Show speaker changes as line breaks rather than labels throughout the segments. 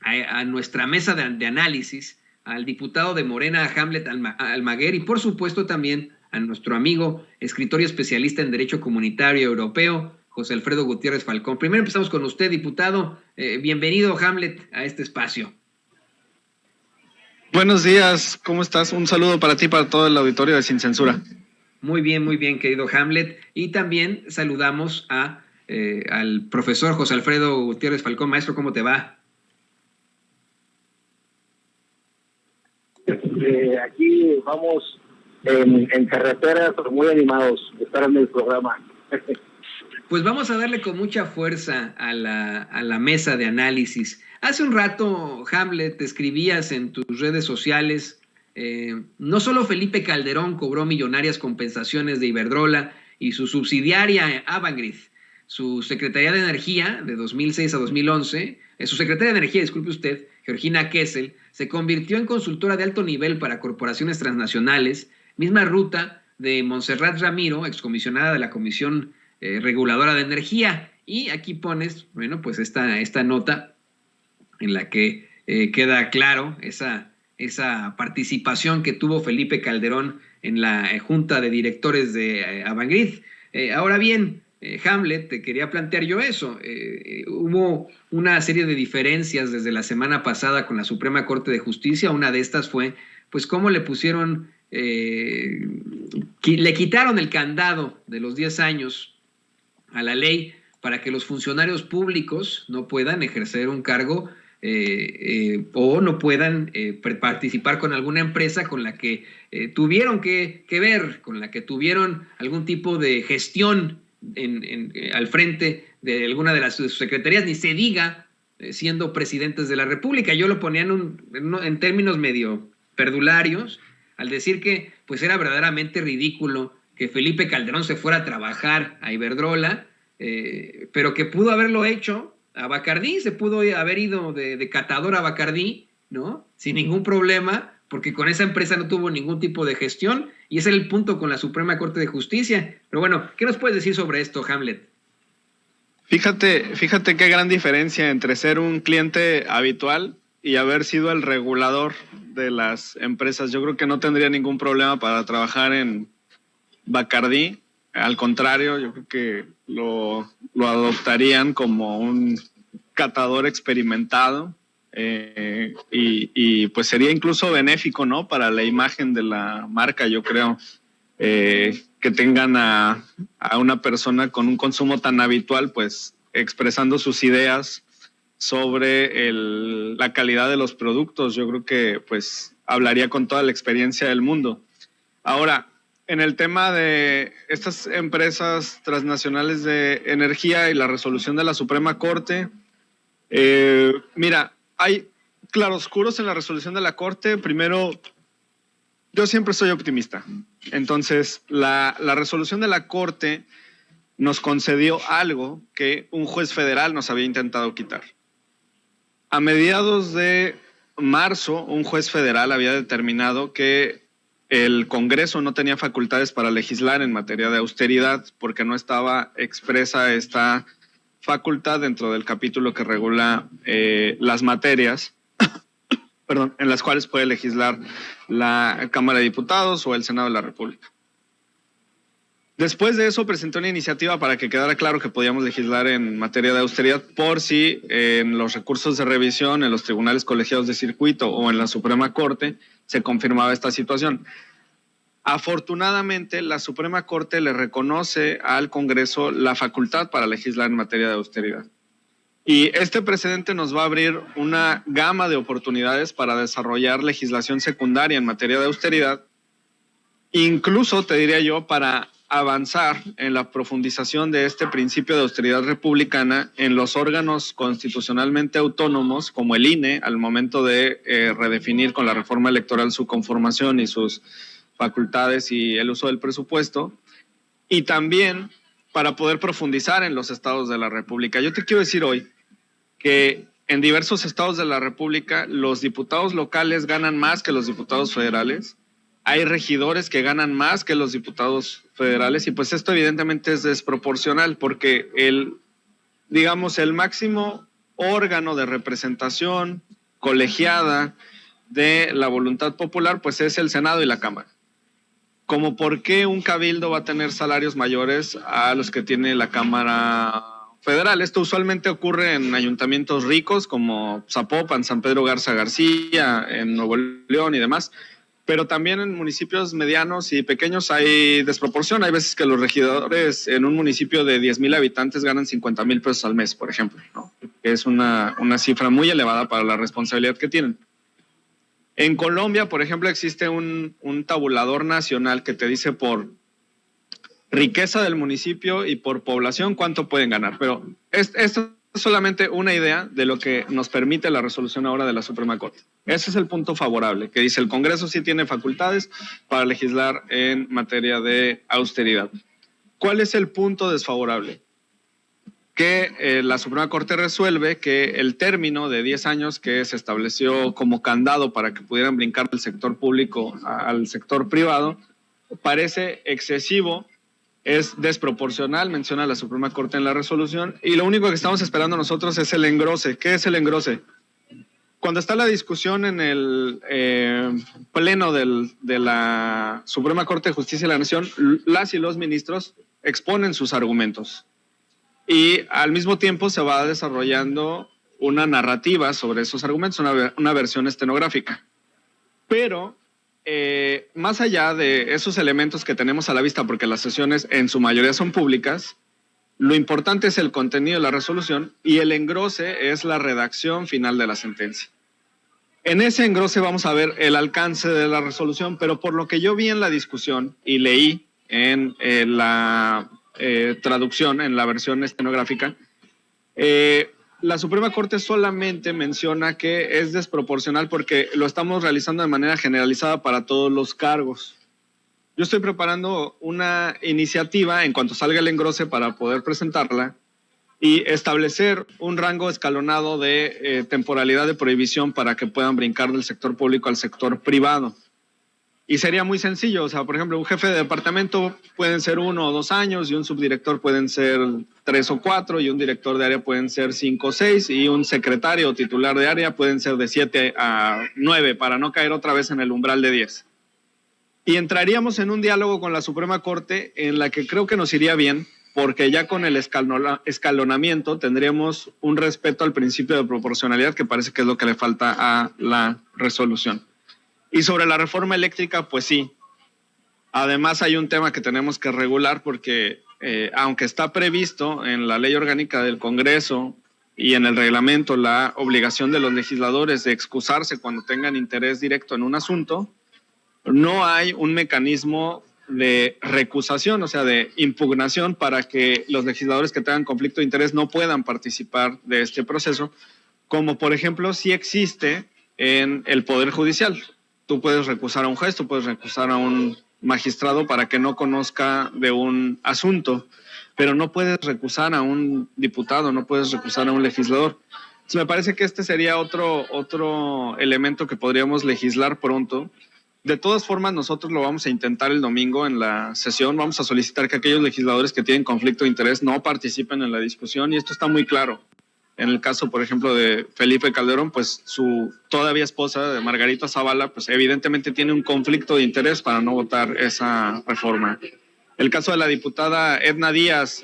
a nuestra mesa de análisis al diputado de Morena, Hamlet Almaguer, y por supuesto también a nuestro amigo, escritor y especialista en Derecho Comunitario Europeo, José Alfredo Gutiérrez Falcón. Primero empezamos con usted, diputado. Bienvenido, Hamlet, a este espacio.
Buenos días, ¿cómo estás? Un saludo para ti y para todo el auditorio de Sin Censura.
Muy bien, querido Hamlet. Y también saludamos al profesor José Alfredo Gutiérrez Falcón. Maestro, ¿cómo te va?
Aquí vamos en carretera, pero muy animados de estar en el programa.
Pues vamos a darle con mucha fuerza a la mesa de análisis. Hace un rato, Hamlet, escribías en tus redes sociales, no solo Felipe Calderón cobró millonarias compensaciones de Iberdrola y su subsidiaria Avangrid, su Secretaría de Energía de 2006 a 2011, su Secretaria de Energía, disculpe usted, Georgina Kessel, se convirtió en consultora de alto nivel para corporaciones transnacionales, misma ruta de Montserrat Ramiro, excomisionada de la Comisión Reguladora de Energía. Y aquí pones, bueno, pues esta nota en la que queda claro esa participación que tuvo Felipe Calderón en la junta de directores de Avangrid. Ahora bien, Hamlet, te quería plantear yo eso. Hubo una serie de diferencias desde la semana pasada con la Suprema Corte de Justicia. Una de estas fue, pues, cómo le pusieron, le quitaron el candado de los 10 años a la ley para que los funcionarios públicos no puedan ejercer un cargo o no puedan participar con alguna empresa con la que tuvieron que ver, con la que tuvieron algún tipo de gestión al frente de alguna de sus secretarías, ni se diga siendo presidentes de la República. Yo lo ponía en términos medio perdularios, al decir que pues era verdaderamente ridículo que Felipe Calderón se fuera a trabajar a Iberdrola, pero que pudo haberlo hecho a Bacardí, se pudo haber ido de catador a Bacardí, ¿no? Sin ningún problema, porque con esa empresa no tuvo ningún tipo de gestión, y ese era el punto con la Suprema Corte de Justicia. Pero bueno, ¿qué nos puedes decir sobre esto, Hamlet?
Fíjate qué gran diferencia entre ser un cliente habitual y haber sido el regulador de las empresas. Yo creo que no tendría ningún problema para trabajar en Bacardí. Al contrario, yo creo que lo adoptarían como un catador experimentado. Y pues sería incluso benéfico, ¿no? Para la imagen de la marca, yo creo, que tengan a una persona con un consumo tan habitual, pues expresando sus ideas sobre la calidad de los productos. Yo creo que pues hablaría con toda la experiencia del mundo. Ahora, en el tema de estas empresas transnacionales de energía y la resolución de la Suprema Corte, mira, hay claroscuros en la resolución de la Corte. Primero, yo siempre soy optimista. Entonces, la resolución de la Corte nos concedió algo que un juez federal nos había intentado quitar. A mediados de marzo, un juez federal había determinado que el Congreso no tenía facultades para legislar en materia de austeridad porque no estaba expresa esta facultad dentro del capítulo que regula las materias en las cuales puede legislar la Cámara de Diputados o el Senado de la República. Después de eso presenté una iniciativa para que quedara claro que podíamos legislar en materia de austeridad por si en los recursos de revisión, en los tribunales colegiados de circuito o en la Suprema Corte se confirmaba esta situación. Afortunadamente, la Suprema Corte le reconoce al Congreso la facultad para legislar en materia de austeridad. Y este precedente nos va a abrir una gama de oportunidades para desarrollar legislación secundaria en materia de austeridad, incluso, te diría yo, para avanzar en la profundización de este principio de austeridad republicana en los órganos constitucionalmente autónomos, como el INE, al momento de redefinir con la reforma electoral su conformación y sus facultades y el uso del presupuesto, y también para poder profundizar en los estados de la República. Yo te quiero decir hoy que en diversos estados de la República los diputados locales ganan más que los diputados federales. Hay regidores que ganan más que los diputados federales y pues esto evidentemente es desproporcional porque el máximo órgano de representación colegiada de la voluntad popular, pues es el Senado y la Cámara. Como por qué un cabildo va a tener salarios mayores a los que tiene la Cámara Federal. Esto usualmente ocurre en ayuntamientos ricos como Zapopan, San Pedro Garza García, en Nuevo León y demás, pero también en municipios medianos y pequeños hay desproporción. Hay veces que los regidores en un municipio de 10,000 habitantes ganan 50,000 pesos al mes, por ejemplo, ¿no? Es una cifra muy elevada para la responsabilidad que tienen. En Colombia, por ejemplo, existe un tabulador nacional que te dice por riqueza del municipio y por población cuánto pueden ganar. Pero esto es solamente una idea de lo que nos permite la resolución ahora de la Suprema Corte. Ese es el punto favorable, que dice el Congreso sí tiene facultades para legislar en materia de austeridad. ¿Cuál es el punto desfavorable? Que la Suprema Corte resuelve que el término de 10 años que se estableció como candado para que pudieran brincar del sector público al sector privado parece excesivo, es desproporcional, menciona la Suprema Corte en la resolución, y lo único que estamos esperando nosotros es el engrose. ¿Qué es el engrose? Cuando está la discusión en el pleno de la Suprema Corte de Justicia de la Nación, las y los ministros exponen sus argumentos. Y al mismo tiempo se va desarrollando una narrativa sobre esos argumentos, una versión estenográfica. Pero más allá de esos elementos que tenemos a la vista, porque las sesiones en su mayoría son públicas, lo importante es el contenido de la resolución y el engrose es la redacción final de la sentencia. En ese engrose vamos a ver el alcance de la resolución, pero por lo que yo vi en la discusión y leí en la traducción, en la versión estenográfica, la Suprema Corte solamente menciona que es desproporcional porque lo estamos realizando de manera generalizada para todos los cargos. Yo estoy preparando una iniciativa en cuanto salga el engrose para poder presentarla y establecer un rango escalonado de temporalidad de prohibición para que puedan brincar del sector público al sector privado. Y sería muy sencillo, o sea, por ejemplo, un jefe de departamento pueden ser 1 o 2 años y un subdirector pueden ser 3 o 4 y un director de área pueden ser 5 o 6 y un secretario o titular de área pueden ser de 7 a 9 para no caer otra vez en el umbral de 10. Y entraríamos en un diálogo con la Suprema Corte en la que creo que nos iría bien porque ya con el escalonamiento tendríamos un respeto al principio de proporcionalidad que parece que es lo que le falta a la resolución. Y sobre la reforma eléctrica, pues sí. Además hay un tema que tenemos que regular porque aunque está previsto en la ley orgánica del Congreso y en el reglamento la obligación de los legisladores de excusarse cuando tengan interés directo en un asunto, no hay un mecanismo de recusación, o sea, de impugnación para que los legisladores que tengan conflicto de interés no puedan participar de este proceso, como por ejemplo sí existe en el Poder Judicial. Tú puedes recusar a un juez, tú puedes recusar a un magistrado para que no conozca de un asunto, pero no puedes recusar a un diputado, no puedes recusar a un legislador. Entonces, me parece que este sería otro elemento que podríamos legislar pronto. De todas formas, nosotros lo vamos a intentar el domingo en la sesión. Vamos a solicitar que aquellos legisladores que tienen conflicto de interés no participen en la discusión y esto está muy claro. En el caso, por ejemplo, de Felipe Calderón, pues su todavía esposa, de Margarita Zavala, pues evidentemente tiene un conflicto de interés para no votar esa reforma. El caso de la diputada Edna Díaz,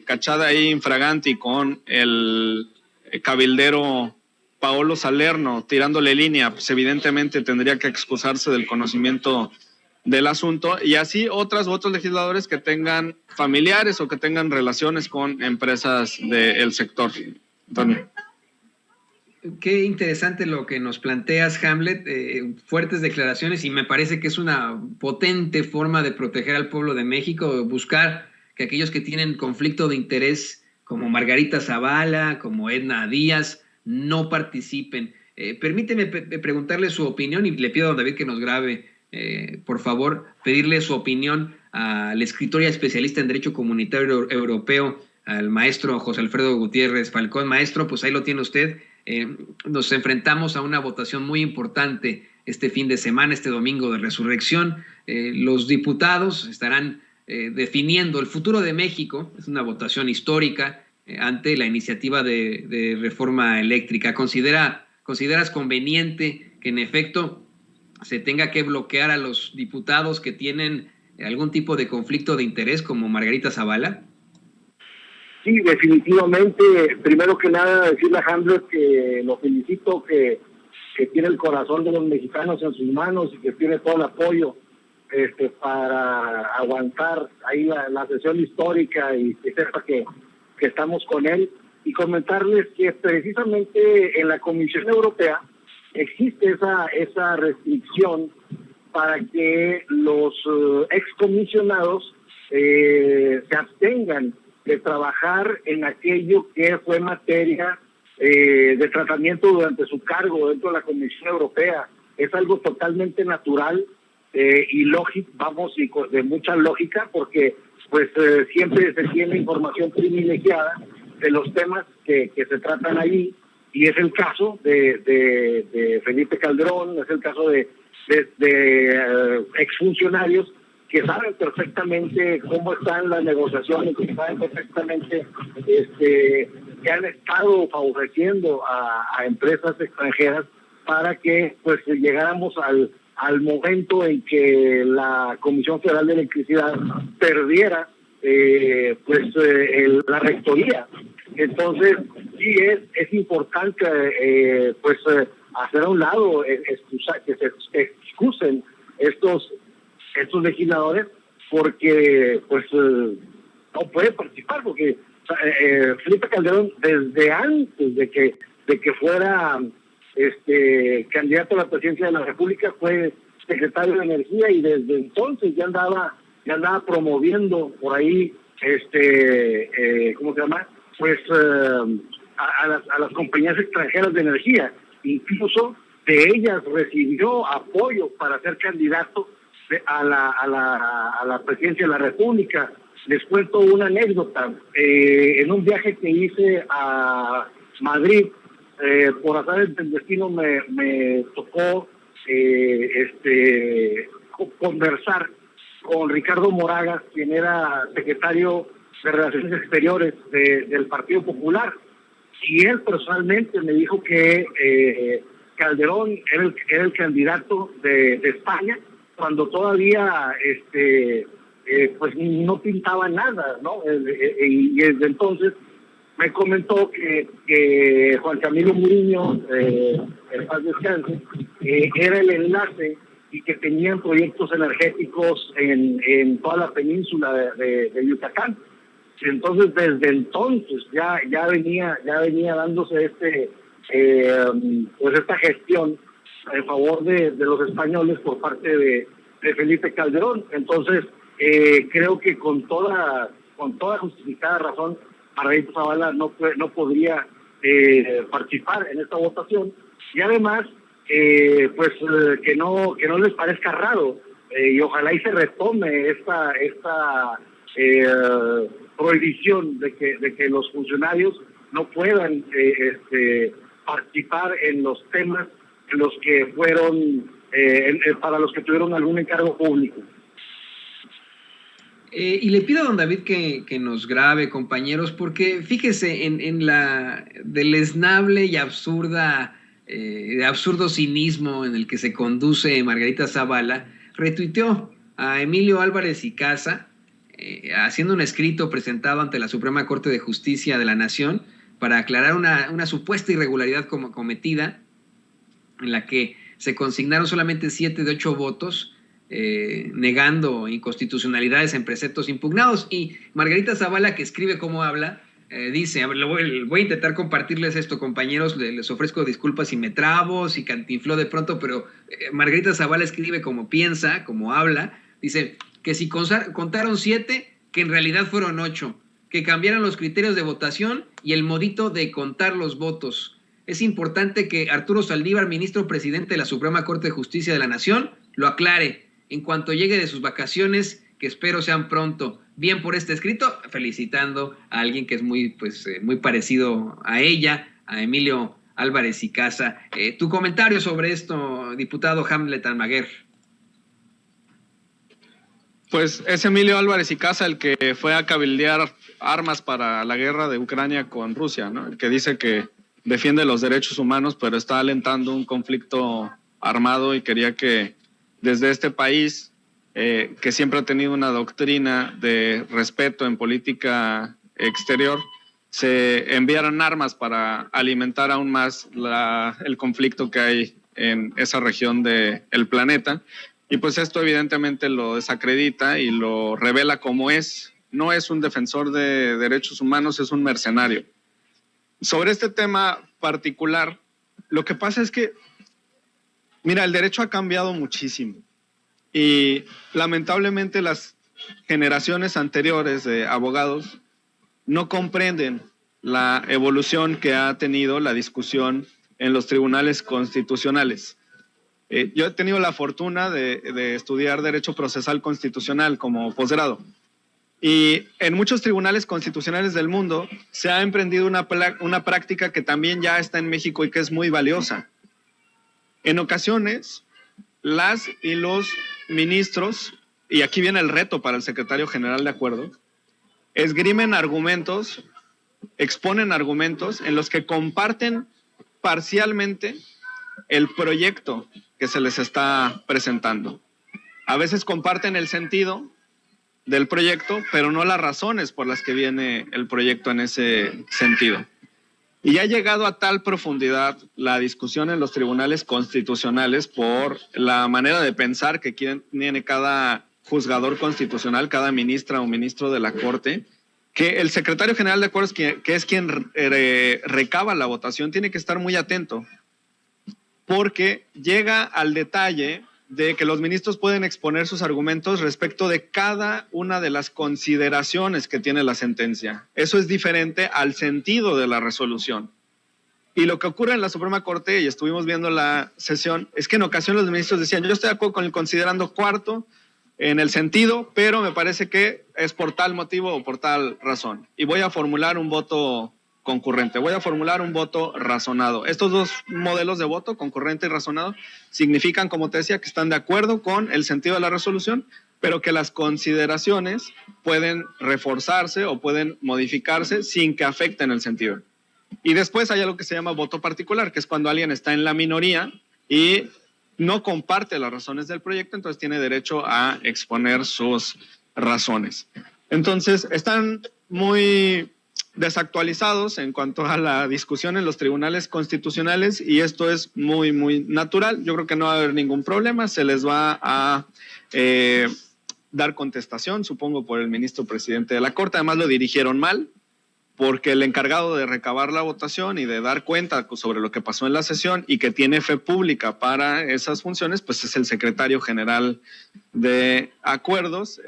cachada ahí infraganti con el cabildero Paolo Salerno tirándole línea, pues evidentemente tendría que excusarse del conocimiento del asunto, y así otros legisladores que tengan familiares o que tengan relaciones con empresas del sector. Antonio.
Qué interesante lo que nos planteas, Hamlet, fuertes declaraciones, y me parece que es una potente forma de proteger al pueblo de México, buscar que aquellos que tienen conflicto de interés, como Margarita Zavala, como Edna Díaz, no participen. Permíteme preguntarle su opinión y le pido a don David que nos grabe, por favor, pedirle su opinión al escritor y especialista en Derecho Comunitario Europeo, al maestro José Alfredo Gutiérrez Falcón. Maestro, pues ahí lo tiene usted. Nos enfrentamos a una votación muy importante este fin de semana, este domingo de Resurrección. Los diputados estarán definiendo el futuro de México. Es una votación histórica ante la iniciativa de reforma eléctrica. ¿Considera ¿consideras conveniente que en efecto se tenga que bloquear a los diputados que tienen algún tipo de conflicto de interés como Margarita Zavala?
Sí, definitivamente. Primero que nada, decirle a Hamlet que lo felicito, que tiene el corazón de los mexicanos en sus manos y que tiene todo el apoyo para aguantar ahí la sesión histórica y que sepa que estamos con él. Y comentarles que precisamente en la Comisión Europea existe esa restricción para que los excomisionados se abstengan de trabajar en aquello que fue materia de tratamiento durante su cargo dentro de la Comisión Europea. Es algo totalmente natural y lógico, y de mucha lógica, porque pues siempre se tiene información privilegiada de los temas que se tratan allí, y es el caso de Felipe Calderón, es el caso de exfuncionarios que saben perfectamente cómo están las negociaciones, que saben perfectamente que han estado favoreciendo a empresas extranjeras para que pues llegáramos al momento en que la Comisión Federal de Electricidad perdiera la rectoría. Entonces sí es importante hacer a un lado, que se excusen estos legisladores, porque no puede participar, porque Felipe Calderón, desde antes de que fuera candidato a la presidencia de la República, fue secretario de Energía, y desde entonces ya andaba promoviendo por ahí ¿cómo se llama? Pues a las compañías extranjeras de energía. Incluso de ellas recibió apoyo para ser candidato a la presidencia de la República. Les cuento una anécdota. En un viaje que hice a Madrid, por azares del destino me tocó conversar con Ricardo Moragas, quien era secretario de Relaciones Exteriores del Partido Popular, y él personalmente me dijo que Calderón era el candidato de España, cuando todavía pues no pintaba nada, ¿no? Y desde entonces me comentó que Juan Camilo Muriño, en paz descanse, era el enlace, y que tenían proyectos energéticos en toda la península de Yucatán. Entonces, desde entonces ya venía dándose esta gestión en favor de los españoles por parte de Felipe Calderón. Entonces, creo que con toda justificada razón, Margarita Zavala no podría participar en esta votación, y además que no les parezca raro, y ojalá y se retome esta prohibición de que los funcionarios no puedan participar en los temas en los que fueron para los que tuvieron algún encargo público.
Y le pido a don David que nos grabe, compañeros, porque fíjese en la deleznable y absurdo cinismo en el que se conduce Margarita Zavala. Retuiteó a Emilio Álvarez y Casa, haciendo un escrito presentado ante la Suprema Corte de Justicia de la Nación para aclarar una supuesta irregularidad cometida, en la que se consignaron solamente 7 de 8 votos, negando inconstitucionalidades en preceptos impugnados. Y Margarita Zavala, que escribe como habla, dice, voy a intentar compartirles esto, compañeros, les ofrezco disculpas si me trabo, si cantinfló de pronto, pero Margarita Zavala escribe como piensa, como habla. Dice que si contaron 7, que en realidad fueron 8, que cambiaron los criterios de votación y el modito de contar los votos. Es importante que Arturo Saldívar, ministro presidente de la Suprema Corte de Justicia de la Nación, lo aclare en cuanto llegue de sus vacaciones, que espero sean pronto. Bien por este escrito, felicitando a alguien que es muy parecido a ella, a Emilio Álvarez y Casa. Tu comentario sobre esto, diputado Hamlet Almaguer.
Pues es Emilio Álvarez y Casa el que fue a cabildear armas para la guerra de Ucrania con Rusia, ¿no? El que dice que defiende los derechos humanos, pero está alentando un conflicto armado, y quería que desde este país, que siempre ha tenido una doctrina de respeto en política exterior, se enviaran armas para alimentar aún más el conflicto que hay en esa región del planeta. Y pues esto evidentemente lo desacredita y lo revela como es. No es un defensor de derechos humanos, es un mercenario. Sobre este tema particular, lo que pasa es que, mira, el derecho ha cambiado muchísimo y lamentablemente las generaciones anteriores de abogados no comprenden la evolución que ha tenido la discusión en los tribunales constitucionales. Yo he tenido la fortuna de estudiar Derecho Procesal Constitucional como posgrado. Y en muchos tribunales constitucionales del mundo se ha emprendido una práctica que también ya está en México y que es muy valiosa. En ocasiones, las y los ministros, y aquí viene el reto para el secretario general de acuerdo, esgrimen argumentos, exponen argumentos en los que comparten parcialmente el proyecto que se les está presentando. A veces comparten el sentido del proyecto, pero no las razones por las que viene el proyecto en ese sentido. Y ha llegado a tal profundidad la discusión en los tribunales constitucionales por la manera de pensar que tiene cada juzgador constitucional, cada ministra o ministro de la Corte, que el secretario general de acuerdos, que es quien recaba la votación, tiene que estar muy atento, porque llega al detalle de que los ministros pueden exponer sus argumentos respecto de cada una de las consideraciones que tiene la sentencia. Eso es diferente al sentido de la resolución. Y lo que ocurre en la Suprema Corte, y estuvimos viendo la sesión, es que en ocasiones los ministros decían, yo estoy de acuerdo con el considerando cuarto en el sentido, pero me parece que es por tal motivo o por tal razón. Y voy a formular un voto concurrente, voy a formular un voto razonado. Estos dos modelos de voto, concurrente y razonado, significan, como te decía, que están de acuerdo con el sentido de la resolución, pero que las consideraciones pueden reforzarse o pueden modificarse sin que afecten el sentido. Y después hay algo que se llama voto particular, que es cuando alguien está en la minoría y no comparte las razones del proyecto, entonces tiene derecho a exponer sus razones. Entonces, están muy desactualizados en cuanto a la discusión en los tribunales constitucionales, y esto es muy, muy natural. Yo creo que no va a haber ningún problema, se les va a dar contestación, supongo, por el ministro presidente de la Corte. Además lo dirigieron mal, porque el encargado de recabar la votación y de dar cuenta sobre lo que pasó en la sesión y que tiene fe pública para esas funciones, pues es el secretario general de acuerdos,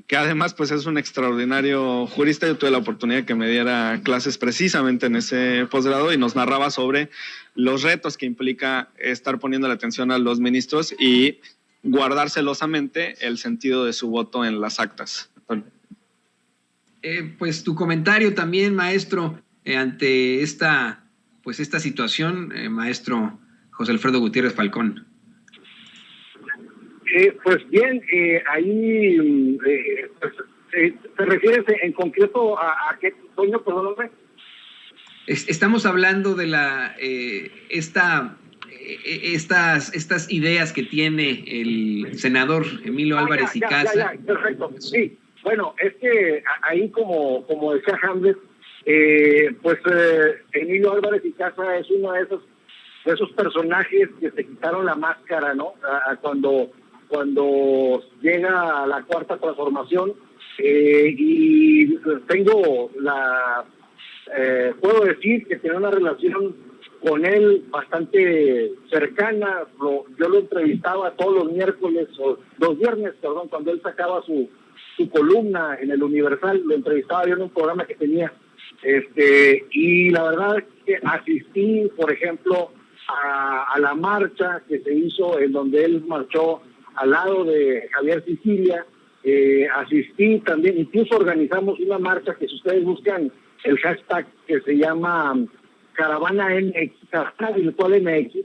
que además pues es un extraordinario jurista. Yo tuve la oportunidad de que me diera clases precisamente en ese posgrado y nos narraba sobre los retos que implica estar poniendo la atención a los ministros y guardar celosamente el sentido de su voto en las actas.
Pues tu comentario también, maestro, ante esta situación, maestro José Alfredo Gutiérrez Falcón.
Pues bien, ahí ¿te refieres en concreto a qué, Toño, perdóname?
Estamos hablando de estas ideas que tiene el senador Emilio Álvarez y Casa.
Perfecto, sí. Bueno, es que ahí como decía Hamlet, Emilio Álvarez y Casa es uno de esos personajes que se quitaron la máscara, ¿no? Cuando llega a la Cuarta Transformación, y puedo decir que tenía una relación con él bastante cercana. Yo lo entrevistaba todos los viernes, cuando él sacaba su columna en el Universal, lo entrevistaba yo en un programa que tenía, y la verdad es que asistí, por ejemplo, a la marcha que se hizo, en donde él marchó al lado de Javier Sicilia. Asistí también, incluso organizamos una marcha que, si ustedes buscan el hashtag que se llama Caravana MX, Caravana Virtual MX,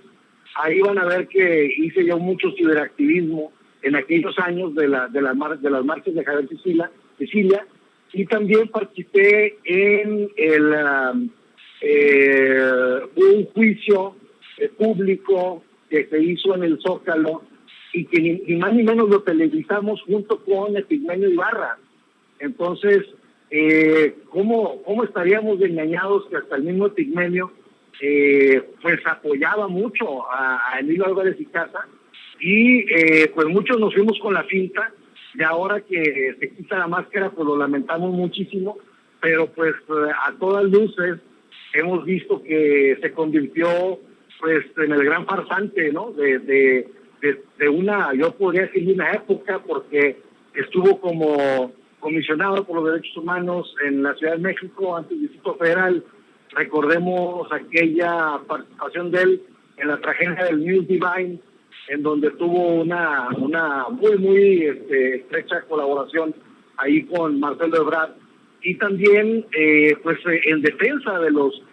ahí van a ver que hice yo mucho ciberactivismo en aquellos años de las marchas de Javier Sicilia, y también participé en hubo un juicio público que se hizo en el Zócalo y que ni más ni menos lo televisamos junto con Epigmenio Ibarra. Entonces, ¿cómo estaríamos engañados que hasta el mismo Epigmenio pues apoyaba mucho a Emilio Álvarez y Casa? Y pues muchos nos fuimos con la finta, y ahora que se quita la máscara pues lo lamentamos muchísimo, pero pues a todas luces hemos visto que se convirtió pues en el gran farsante, ¿no? De una, yo podría decir una época, porque estuvo como comisionado por los derechos humanos en la Ciudad de México, antes Distrito Federal. Recordemos aquella participación de él en la tragedia del News Divine, en donde tuvo una muy estrecha colaboración ahí con Marcelo Ebrard, y también pues en defensa de los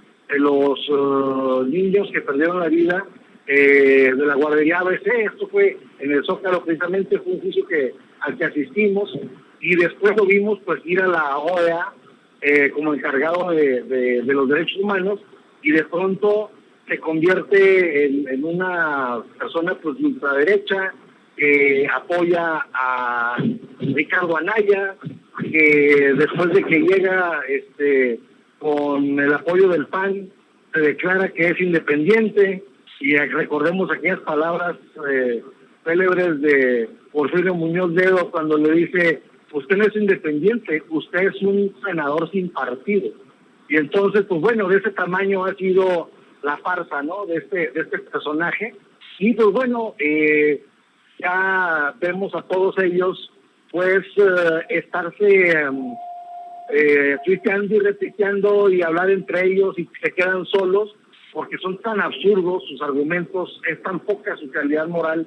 niños que perdieron la vida de la guardería ABC. Esto fue en el Zócalo, precisamente fue un juicio al que asistimos, y después lo vimos pues ir a la OEA como encargado de los derechos humanos, y de pronto se convierte en una persona pues de ultraderecha que apoya a Ricardo Anaya, que después de que llega con el apoyo del PAN se declara que es independiente, y recordemos aquellas palabras célebres de Porfirio Muñoz Ledo cuando le dice: usted no es independiente, usted es un senador sin partido. Y entonces, pues bueno, de ese tamaño ha sido la farsa, ¿no?, de este personaje. Y pues bueno, ya vemos a todos ellos pues estarse tuiteando y retuiteando y hablar entre ellos, y se quedan solos porque son tan absurdos sus argumentos, es tan poca su calidad moral,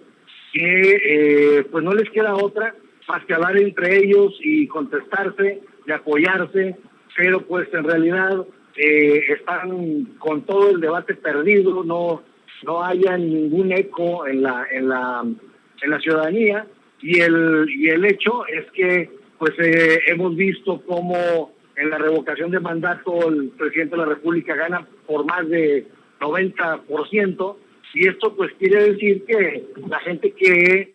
que pues no les queda otra más que hablar entre ellos y contestarse y apoyarse, pero pues en realidad están con todo el debate perdido, no haya ningún eco en la ciudadanía, y el hecho es que pues hemos visto cómo en la revocación de mandato el presidente de la República gana por más de 90%, y esto pues quiere decir que la gente que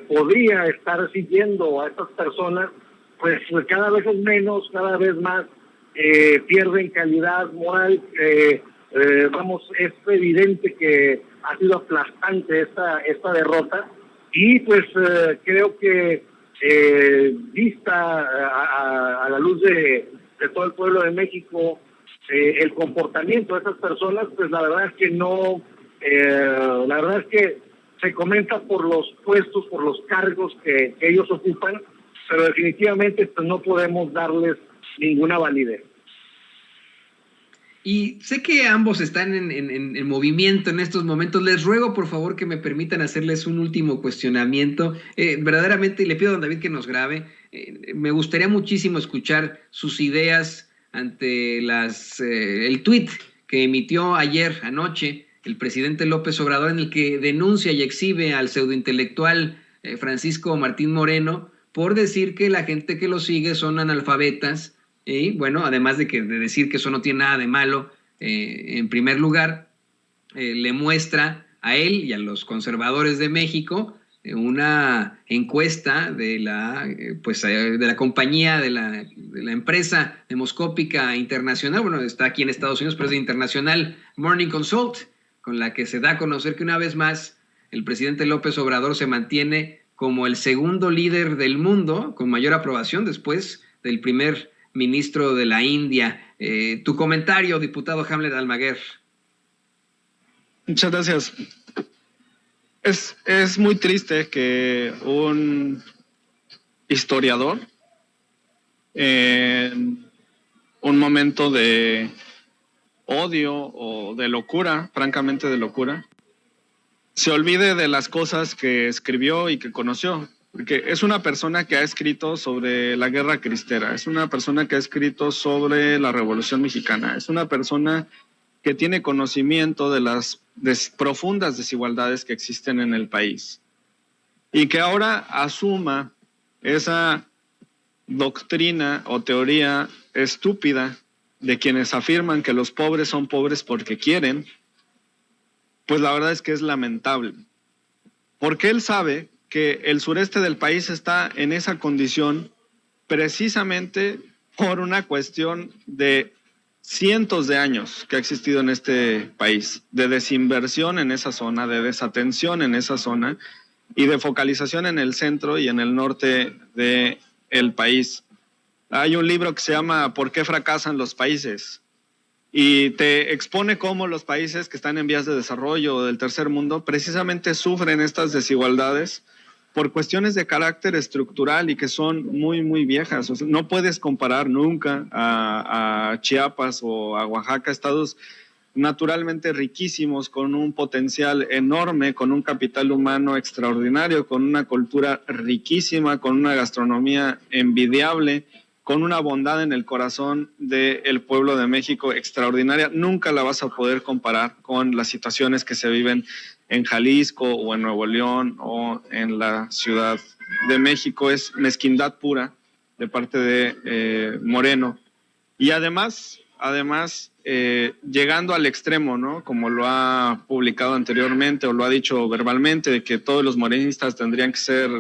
podría estar siguiendo a estas personas pues cada vez es menos, cada vez más pierden calidad moral. Es evidente que ha sido aplastante esta derrota, y pues creo que vista a la luz de todo el pueblo de México el comportamiento de esas personas, pues la verdad es que no, la verdad es que se comenta por los puestos, por los cargos que ellos ocupan, pero definitivamente pues no podemos darles ninguna validez.
Y sé que ambos están en movimiento en estos momentos. Les ruego, por favor, que me permitan hacerles un último cuestionamiento. Verdaderamente, y le pido a don David que nos grabe, me gustaría muchísimo escuchar sus ideas ante el tuit que emitió anoche, el presidente López Obrador, en el que denuncia y exhibe al pseudointelectual Francisco Martín Moreno por decir que la gente que lo sigue son analfabetas. Y bueno, además de decir que eso no tiene nada de malo, en primer lugar, le muestra a él y a los conservadores de México una encuesta de la compañía, de la empresa demoscópica internacional, bueno, está aquí en Estados Unidos, pero es de internacional, Morning Consult, con la que se da a conocer que una vez más el presidente López Obrador se mantiene como el segundo líder del mundo, con mayor aprobación después del primer ministro de la India. Tu comentario, diputado Hamlet Almaguer.
Muchas gracias. Es muy triste que un historiador, en un momento de odio o de locura, francamente de locura, se olvide de las cosas que escribió y que conoció. Porque es una persona que ha escrito sobre la guerra cristera, es una persona que ha escrito sobre la Revolución Mexicana, es una persona que tiene conocimiento de las profundas desigualdades que existen en el país, y que ahora asuma esa doctrina o teoría estúpida de quienes afirman que los pobres son pobres porque quieren, pues la verdad es que es lamentable. Porque él sabe que el sureste del país está en esa condición precisamente por una cuestión de cientos de años que ha existido en este país, de desinversión en esa zona, de desatención en esa zona y de focalización en el centro y en el norte del país. Hay un libro que se llama ¿Por qué fracasan los países? Y te expone cómo los países que están en vías de desarrollo o del tercer mundo precisamente sufren estas desigualdades por cuestiones de carácter estructural y que son muy, muy viejas. O sea, no puedes comparar nunca a Chiapas o a Oaxaca, estados naturalmente riquísimos, con un potencial enorme, con un capital humano extraordinario, con una cultura riquísima, con una gastronomía envidiable, con una bondad en el corazón del pueblo de México extraordinaria. Nunca la vas a poder comparar con las situaciones que se viven en Jalisco o en Nuevo León o en la Ciudad de México. Es mezquindad pura de parte de Moreno. Y además llegando al extremo, ¿no? Como lo ha publicado anteriormente o lo ha dicho verbalmente, de que todos los morenistas tendrían que ser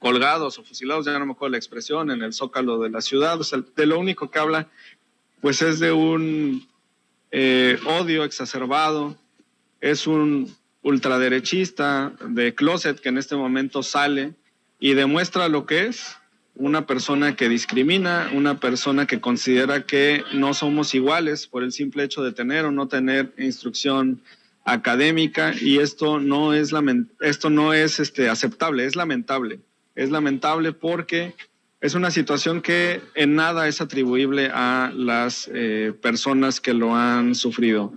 colgados o fusilados, ya no me acuerdo la expresión, en el zócalo de la ciudad. O sea, de lo único que habla pues es de un odio exacerbado, es un ultraderechista de closet que en este momento sale y demuestra lo que es una persona que discrimina, una persona que considera que no somos iguales por el simple hecho de tener o no tener instrucción académica, y esto no es aceptable, es lamentable. Es lamentable porque es una situación que en nada es atribuible a las personas que lo han sufrido.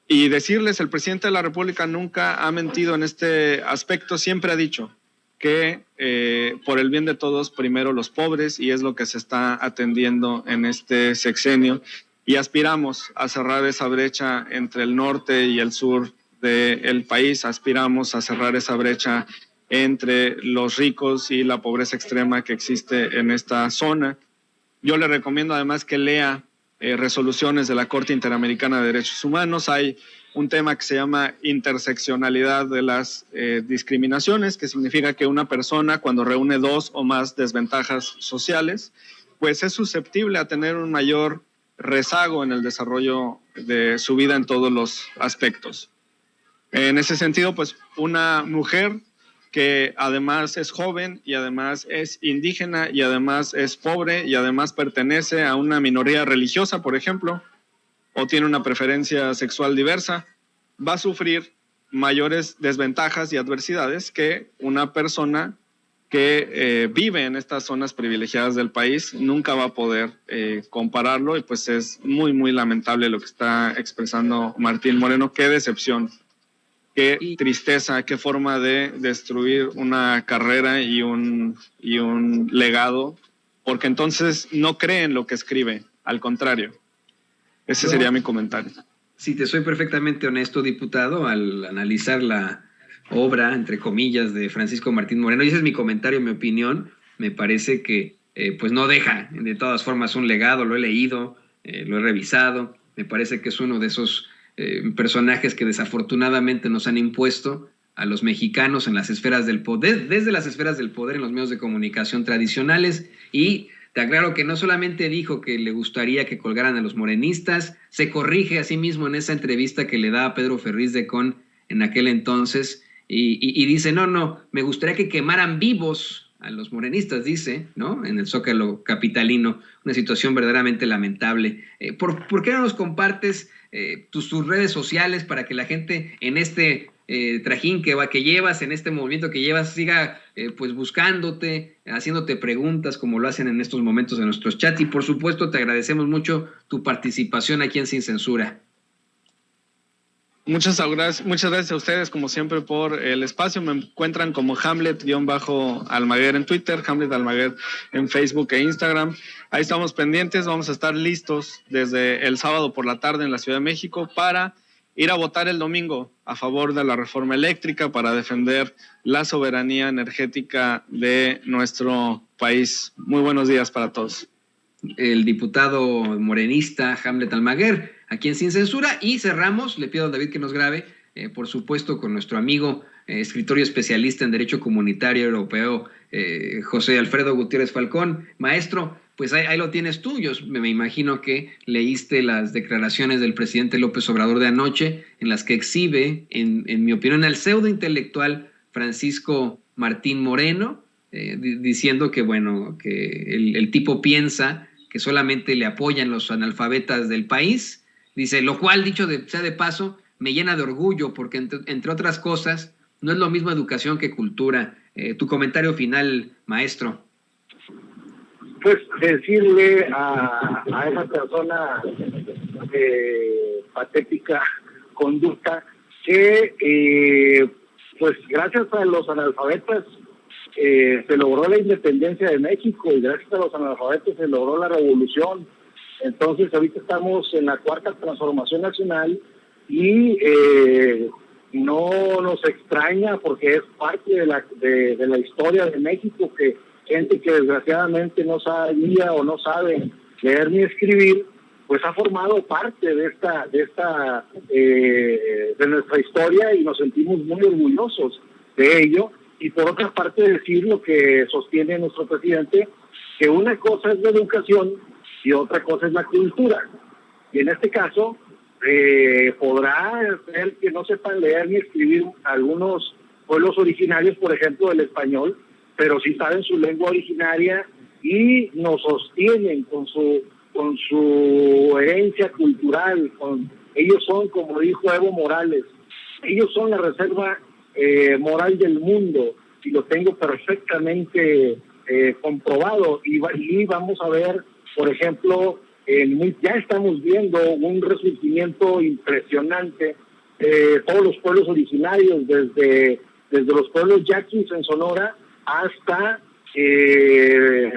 Y decirles, el presidente de la República nunca ha mentido en este aspecto, siempre ha dicho que por el bien de todos, primero los pobres, y es lo que se está atendiendo en este sexenio, y aspiramos a cerrar esa brecha entre el norte y el sur del país, aspiramos a cerrar esa brecha entre los ricos y la pobreza extrema que existe en esta zona. Yo le recomiendo además que lea resoluciones de la Corte Interamericana de Derechos Humanos. Hay un tema que se llama interseccionalidad de las discriminaciones, que significa que una persona, cuando reúne dos o más desventajas sociales, pues es susceptible a tener un mayor rezago en el desarrollo de su vida en todos los aspectos. En ese sentido, pues una mujer que además es joven y además es indígena y además es pobre y además pertenece a una minoría religiosa, por ejemplo, o tiene una preferencia sexual diversa, va a sufrir mayores desventajas y adversidades que una persona que vive en estas zonas privilegiadas del país. Nunca va a poder compararlo, y pues es muy, muy lamentable lo que está expresando Martín Moreno. Qué decepción, qué tristeza, qué forma de destruir una carrera y un legado, porque entonces no cree en lo que escribe, al contrario. Ese sería mi comentario.
Si te soy perfectamente honesto, diputado, al analizar la obra, entre comillas, de Francisco Martín Moreno, y ese es mi comentario, mi opinión, me parece que pues no deja de todas formas un legado. Lo he leído, lo he revisado, me parece que es uno de esos personajes que desafortunadamente nos han impuesto a los mexicanos en las esferas del poder, desde las esferas del poder en los medios de comunicación tradicionales. Y te aclaro que no solamente dijo que le gustaría que colgaran a los morenistas, se corrige a sí mismo en esa entrevista que le da a Pedro Ferriz de Con en aquel entonces, y dice, no, me gustaría que quemaran vivos a los morenistas, dice, ¿no? En el Zócalo capitalino, una situación verdaderamente lamentable. ¿Por qué no nos compartes tus redes sociales para que la gente en este trajín que llevas, en este movimiento que llevas, siga pues buscándote, haciéndote preguntas como lo hacen en estos momentos en nuestros chats? Y por supuesto te agradecemos mucho tu participación aquí en Sin Censura.
Muchas gracias a ustedes, como siempre, por el espacio. Me encuentran como Hamlet-Almaguer en Twitter, Hamlet Almaguer en Facebook e Instagram. Ahí estamos pendientes, vamos a estar listos desde el sábado por la tarde en la Ciudad de México para ir a votar el domingo a favor de la reforma eléctrica, para defender la soberanía energética de nuestro país. Muy buenos días para todos.
el diputado morenista Hamlet Almaguer, aquí en Sin Censura, y cerramos, le pido a David que nos grabe, por supuesto, con nuestro amigo, escritor y especialista en Derecho Comunitario Europeo, José Alfredo Gutiérrez Falcón. Maestro, pues ahí lo tienes tú. Yo me imagino que leíste las declaraciones del presidente López Obrador de anoche, en las que exhibe, en mi opinión, al pseudointelectual Francisco Martín Moreno, diciendo que, bueno, que el tipo piensa que solamente le apoyan los analfabetas del país. Dice, lo cual, dicho sea de paso, me llena de orgullo, porque entre otras cosas, no es lo mismo educación que cultura. Tu comentario final, maestro.
Pues decirle a esa persona de patética conducta que pues gracias a los analfabetas se logró la independencia de México, y gracias a los analfabetos se logró la revolución. Entonces ahorita estamos en la cuarta transformación nacional y no nos extraña, porque es parte de la historia de México, que gente que desgraciadamente no sabía o no sabe leer ni escribir, pues ha formado parte de nuestra historia, y nos sentimos muy orgullosos de ello. Y por otra parte, decir lo que sostiene nuestro presidente, que una cosa es la educación y otra cosa es la cultura. Y en este caso, podrá ser que no sepan leer ni escribir algunos pueblos originarios, por ejemplo, el español, pero sí saben su lengua originaria y nos sostienen con su herencia cultural. Ellos son, como dijo Evo Morales, ellos son la reserva moral del mundo, y lo tengo perfectamente comprobado. Y vamos a ver, por ejemplo, ya estamos viendo un resurgimiento impresionante de todos los pueblos originarios, desde los pueblos yaquis en Sonora hasta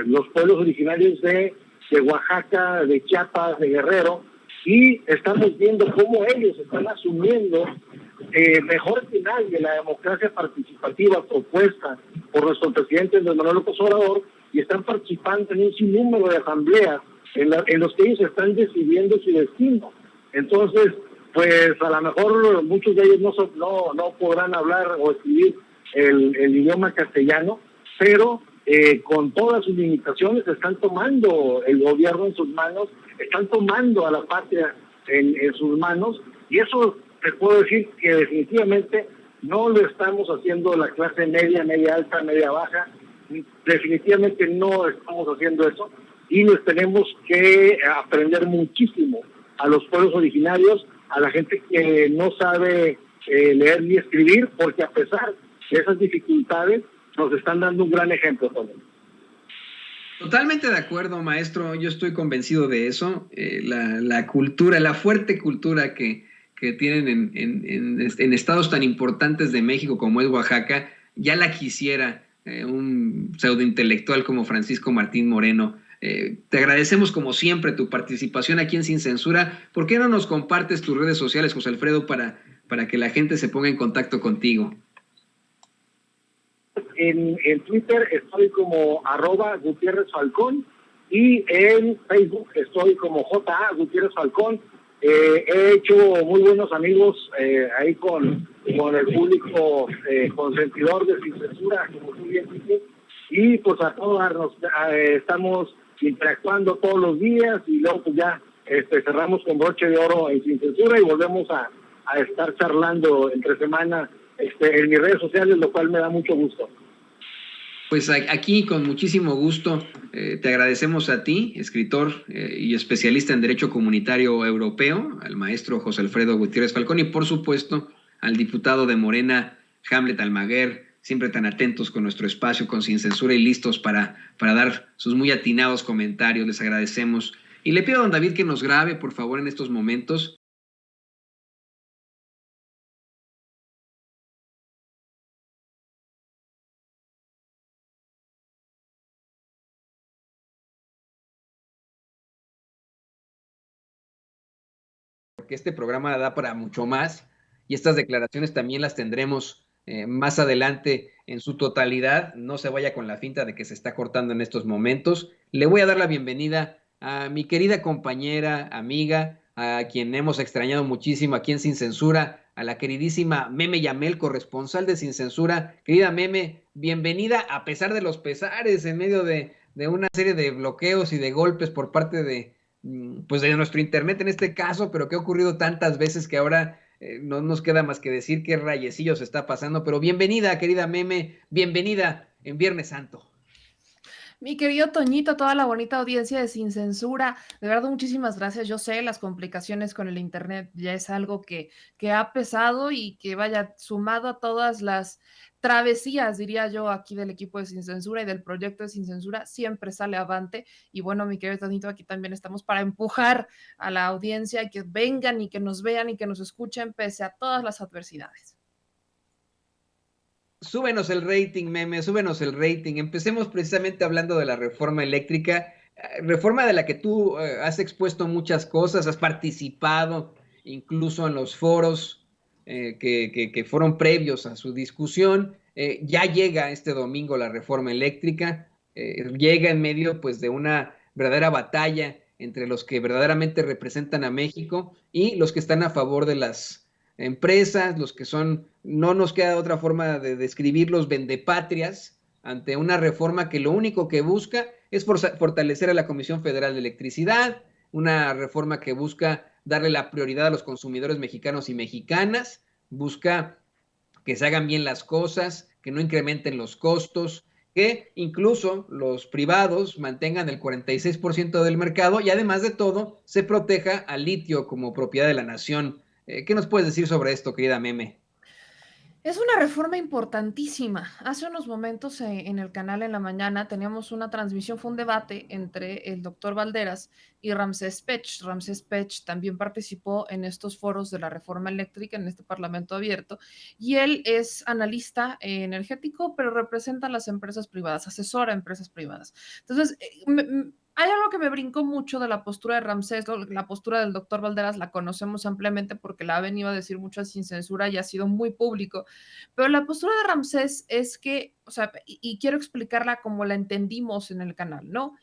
los pueblos originarios de Oaxaca, de Chiapas, de Guerrero, y estamos viendo cómo ellos están asumiendo mejor que nadie la democracia participativa propuesta por nuestro presidente Andrés Manuel López Obrador, y están participando en un sinnúmero de asambleas en los que ellos están decidiendo su destino. Entonces, pues a lo mejor muchos de ellos no podrán hablar o escribir el idioma castellano, pero con todas sus limitaciones están tomando el gobierno en sus manos, están tomando a la patria en sus manos, y eso te puedo decir que definitivamente no lo estamos haciendo la clase media, media alta, media baja. Definitivamente no estamos haciendo eso, y les tenemos que aprender muchísimo a los pueblos originarios, a la gente que no sabe leer ni escribir, porque a pesar de esas dificultades nos están dando un gran ejemplo también.
Totalmente de acuerdo, maestro. Yo estoy convencido de eso. La cultura, la fuerte cultura que tienen en estados tan importantes de México como es Oaxaca, ya la quisiera un pseudointelectual como Francisco Martín Moreno. Te agradecemos como siempre tu participación aquí en Sin Censura. ¿Por qué no nos compartes tus redes sociales, José Alfredo, para que la gente se ponga en contacto contigo?
En Twitter estoy como @Gutiérrez Falcón, y en Facebook estoy como JA Gutiérrez Falcón. He hecho muy buenos amigos ahí con el público consentidor de Sin Censura, como tú bien dices, y pues a todos estamos interactuando todos los días, y luego pues ya cerramos con broche de oro en Sin Censura, y volvemos a estar charlando entre semana en mis redes sociales, lo cual me da mucho gusto.
Pues aquí con muchísimo gusto te agradecemos a ti, escritor y especialista en Derecho Comunitario Europeo, al maestro José Alfredo Gutiérrez Falcón, y por supuesto al diputado de Morena, Hamlet Almaguer, siempre tan atentos con nuestro espacio, con Sin Censura, y listos para dar sus muy atinados comentarios. Les agradecemos. Y le pido a don David que nos grabe, por favor, en estos momentos. Porque este programa da para mucho más, y estas declaraciones también las tendremos más adelante en su totalidad. No se vaya con la finta de que se está cortando en estos momentos. Le voy a dar la bienvenida a mi querida compañera, amiga, a quien hemos extrañado muchísimo aquí en Sin Censura, a la queridísima Meme Yamel, corresponsal de Sin Censura. Querida Meme, bienvenida a pesar de los pesares, en medio de una serie de bloqueos y de golpes por parte de, pues de nuestro internet en este caso, pero que ha ocurrido tantas veces que ahora no nos queda más que decir qué rayecillos está pasando. Pero bienvenida, querida Meme, bienvenida en Viernes Santo.
Mi querido Toñito, toda la bonita audiencia de Sin Censura, de verdad muchísimas gracias. Yo sé, las complicaciones con el internet ya es algo que ha pesado y que vaya sumado a todas las travesías, diría yo, aquí del equipo de Sin Censura y del proyecto de Sin Censura, siempre sale avante. Y bueno, mi querido Toñito, aquí también estamos para empujar a la audiencia y que vengan y que nos vean y que nos escuchen pese a todas las adversidades.
Súbenos el rating, Meme, súbenos el rating. Empecemos precisamente hablando de la reforma eléctrica, reforma de la que tú has expuesto muchas cosas, has participado incluso en los foros que fueron previos a su discusión. Ya llega este domingo la reforma eléctrica, llega en medio pues de una verdadera batalla entre los que verdaderamente representan a México y los que están a favor de las empresas, los que son, no nos queda otra forma de describirlos, vendepatrias, ante una reforma que lo único que busca es fortalecer a la Comisión Federal de Electricidad, una reforma que busca darle la prioridad a los consumidores mexicanos y mexicanas, busca que se hagan bien las cosas, que no incrementen los costos, que incluso los privados mantengan el 46% del mercado y además de todo se proteja al litio como propiedad de la nación. ¿Qué nos puedes decir sobre esto, querida Meme?
Es una reforma importantísima. Hace unos momentos en el canal en la mañana teníamos una transmisión, fue un debate entre el doctor Valderas y Ramsés Pech. Ramsés Pech también participó en estos foros de la reforma eléctrica en este Parlamento abierto y él es analista energético, pero representa a las empresas privadas, asesora a empresas privadas. Entonces, hay algo que me brincó mucho de la postura de Ramsés, la postura del doctor Valderas la conocemos ampliamente porque la ha venido a decir mucho Sin Censura y ha sido muy público, pero la postura de Ramsés es que, o sea, y quiero explicarla como la entendimos en el canal, ¿no?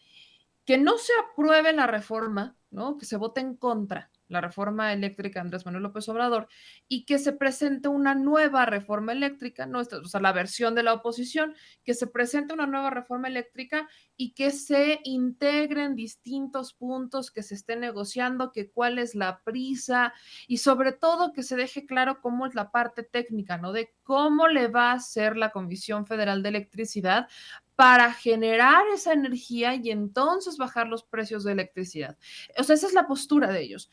Que no se apruebe la reforma, ¿no? Que se vote en contra la reforma eléctrica de Andrés Manuel López Obrador y que se presente una nueva reforma eléctrica, ¿no? O sea, la versión de la oposición, que se presente una nueva reforma eléctrica y que se integren distintos puntos que se esté negociando, que cuál es la prisa y sobre todo que se deje claro cómo es la parte técnica, ¿no? De cómo le va a hacer la Comisión Federal de Electricidad para generar esa energía y entonces bajar los precios de electricidad. O sea, esa es la postura de ellos.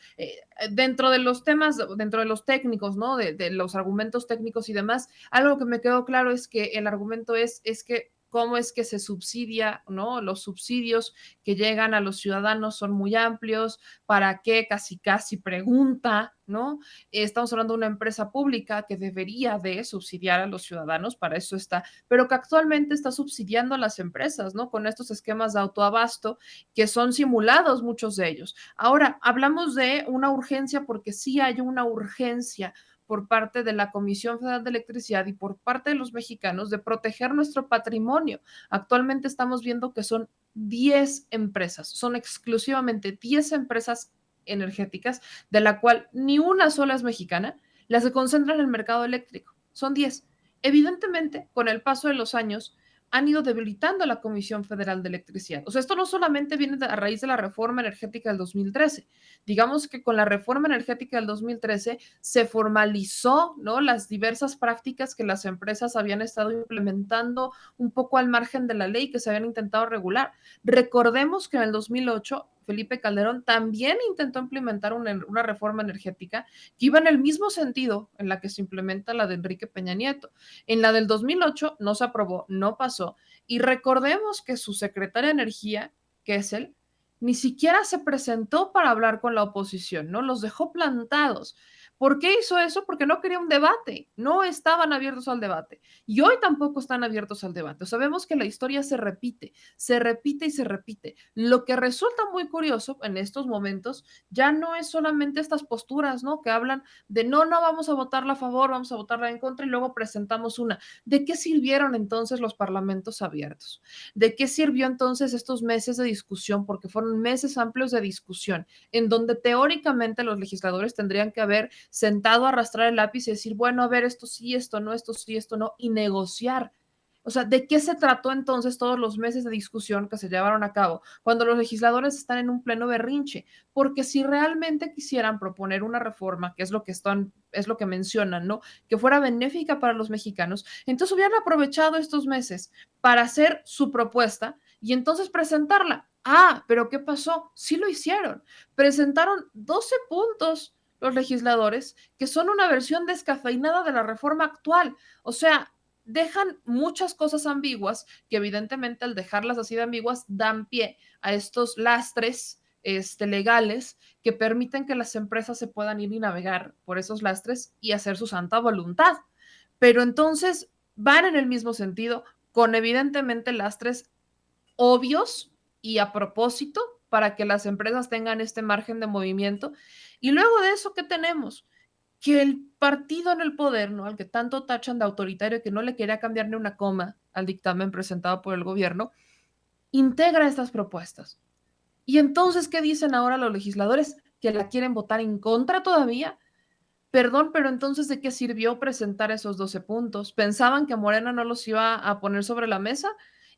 Dentro de los temas, dentro de los técnicos, ¿no? De los argumentos técnicos y demás, algo que me quedó claro es que el argumento es que cómo es que se subsidia, ¿no? Los subsidios que llegan a los ciudadanos son muy amplios, para qué casi pregunta, ¿no? Estamos hablando de una empresa pública que debería de subsidiar a los ciudadanos, para eso está, pero que actualmente está subsidiando a las empresas, ¿no? Con estos esquemas de autoabasto que son simulados muchos de ellos. Ahora, hablamos de una urgencia porque sí hay una urgencia por parte de la Comisión Federal de Electricidad y por parte de los mexicanos de proteger nuestro patrimonio. Actualmente estamos viendo que son 10 empresas, son exclusivamente 10 empresas energéticas, de la cual ni una sola es mexicana, las que concentran el mercado eléctrico. Son 10. Evidentemente, con el paso de los años, han ido debilitando a la Comisión Federal de Electricidad. O sea, esto no solamente viene a raíz de la reforma energética del 2013. Digamos que con la reforma energética del 2013 se formalizó, ¿no? Las diversas prácticas que las empresas habían estado implementando un poco al margen de la ley que se habían intentado regular. Recordemos que en el 2008 Felipe Calderón también intentó implementar una reforma energética que iba en el mismo sentido en la que se implementa la de Enrique Peña Nieto. En la del 2008 no se aprobó, no pasó. Y recordemos que su secretaria de Energía, que es él, ni siquiera se presentó para hablar con la oposición, ¿no? Los dejó plantados. ¿Por qué hizo eso? Porque no quería un debate, no estaban abiertos al debate. Y hoy tampoco están abiertos al debate. Sabemos que la historia se repite y se repite. Lo que resulta muy curioso en estos momentos ya no es solamente estas posturas, ¿no? Que hablan de no vamos a votarla a favor, vamos a votarla en contra y luego presentamos una. ¿De qué sirvieron entonces los parlamentos abiertos? ¿De qué sirvió entonces estos meses de discusión? Porque fueron meses amplios de discusión en donde teóricamente los legisladores tendrían que haber sentado a arrastrar el lápiz y decir, bueno, a ver, esto sí, esto no, esto sí, esto no, y negociar. O sea, ¿de qué se trató entonces todos los meses de discusión que se llevaron a cabo cuando los legisladores están en un pleno berrinche? Porque si realmente quisieran proponer una reforma, que es lo que mencionan, ¿no? Que fuera benéfica para los mexicanos, entonces hubieran aprovechado estos meses para hacer su propuesta y entonces presentarla. Ah, pero ¿qué pasó? Sí lo hicieron. Presentaron 12 puntos los legisladores que son una versión descafeinada de la reforma actual. O sea, dejan muchas cosas ambiguas que evidentemente al dejarlas así de ambiguas dan pie a estos lastres legales que permiten que las empresas se puedan ir y navegar por esos lastres y hacer su santa voluntad. Pero entonces van en el mismo sentido, con evidentemente lastres obvios y a propósito para que las empresas tengan este margen de movimiento. Y luego de eso, ¿qué tenemos? Que el partido en el poder, ¿no? Al que tanto tachan de autoritario, que no le quería cambiar ni una coma al dictamen presentado por el gobierno, integra estas propuestas. Y entonces, ¿qué dicen ahora los legisladores? ¿Que la quieren votar en contra todavía? Perdón, pero entonces, ¿de qué sirvió presentar esos 12 puntos? ¿Pensaban que Morena no los iba a poner sobre la mesa?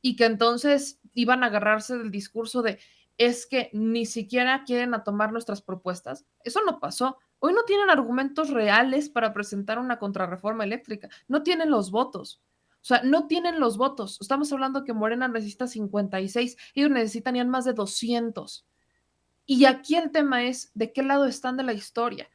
Y que entonces iban a agarrarse del discurso de es que ni siquiera quieren a tomar nuestras propuestas. Eso no pasó. Hoy no tienen argumentos reales para presentar una contrarreforma eléctrica. No tienen los votos. O sea, no tienen los votos. Estamos hablando que Morena necesita 56, ellos necesitarían más de 200. Y aquí el tema es de qué lado están de la historia.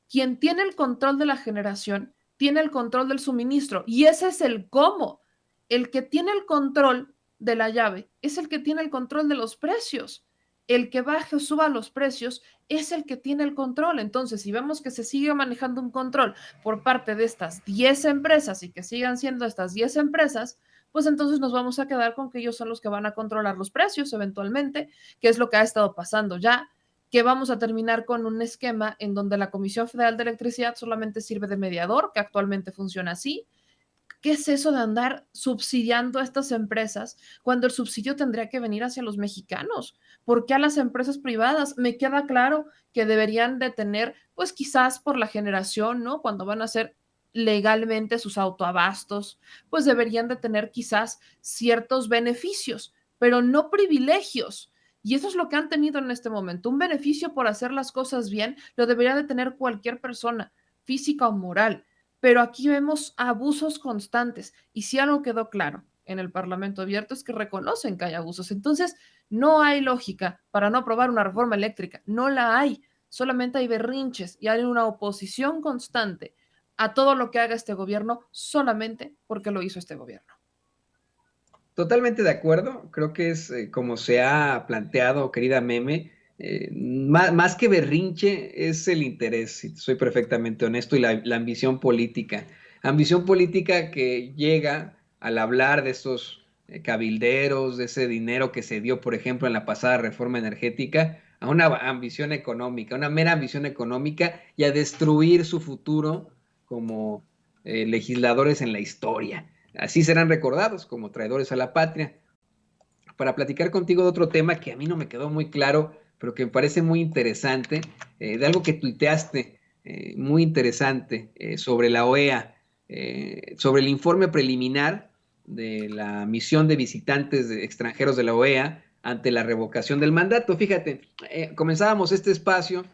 Quien tiene el control de la generación tiene el control del suministro y ese es el cómo. El que tiene el control de la llave es el que tiene el control de los precios. El que baje o suba los precios es el que tiene el control. Entonces, si vemos que se sigue manejando un control por parte de estas 10 empresas y que sigan siendo estas 10 empresas, pues entonces nos vamos a quedar con que ellos son los que van a controlar los precios eventualmente, que es lo que ha estado pasando ya, que vamos a terminar con un esquema en donde la Comisión Federal de Electricidad solamente sirve de mediador, que actualmente funciona así. ¿Qué es eso de andar subsidiando a estas empresas cuando el subsidio tendría que venir hacia los mexicanos? ¿Por qué a las empresas privadas? Me queda claro que deberían de tener, pues quizás por la generación, ¿no? Cuando van a hacer legalmente sus autoabastos, pues deberían de tener quizás ciertos beneficios, pero no privilegios. Y eso es lo que han tenido en este momento. Un beneficio por hacer las cosas bien lo debería de tener cualquier persona, física o moral. Pero aquí vemos abusos constantes. Y si algo quedó claro en el Parlamento abierto es que reconocen que hay abusos. Entonces, no hay lógica para no aprobar una reforma eléctrica. No la hay. Solamente hay berrinches y hay una oposición constante a todo lo que haga este gobierno solamente porque lo hizo este gobierno.
Totalmente de acuerdo, creo que es como se ha planteado, querida Meme, más que berrinche es el interés, si soy perfectamente honesto, y la ambición política que llega al hablar de estos cabilderos, de ese dinero que se dio, por ejemplo, en la pasada reforma energética, a una ambición económica, una mera ambición económica y a destruir su futuro como legisladores en la historia. Así serán recordados como traidores a la patria. Para platicar contigo de otro tema que a mí no me quedó muy claro, pero que me parece muy interesante, de algo que tuiteaste, muy interesante, sobre la OEA, sobre el informe preliminar de la misión de visitantes extranjeros de la OEA ante la revocación del mandato. Fíjate, comenzábamos este espacio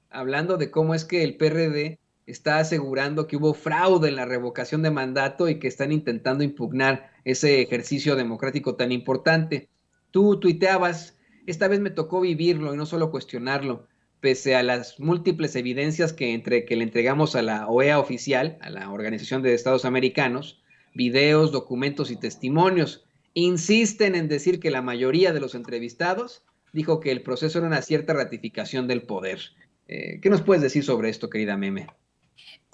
hablando de cómo es que el PRD está asegurando que hubo fraude en la revocación de mandato y que están intentando impugnar ese ejercicio democrático tan importante. Tú tuiteabas, esta vez me tocó vivirlo y no solo cuestionarlo, pese a las múltiples evidencias que le entregamos a la OEA oficial, a la Organización de Estados Americanos, videos, documentos y testimonios. Insisten en decir que la mayoría de los entrevistados dijo que el proceso era una cierta ratificación del poder. ¿Qué nos puedes decir sobre esto, querida Meme?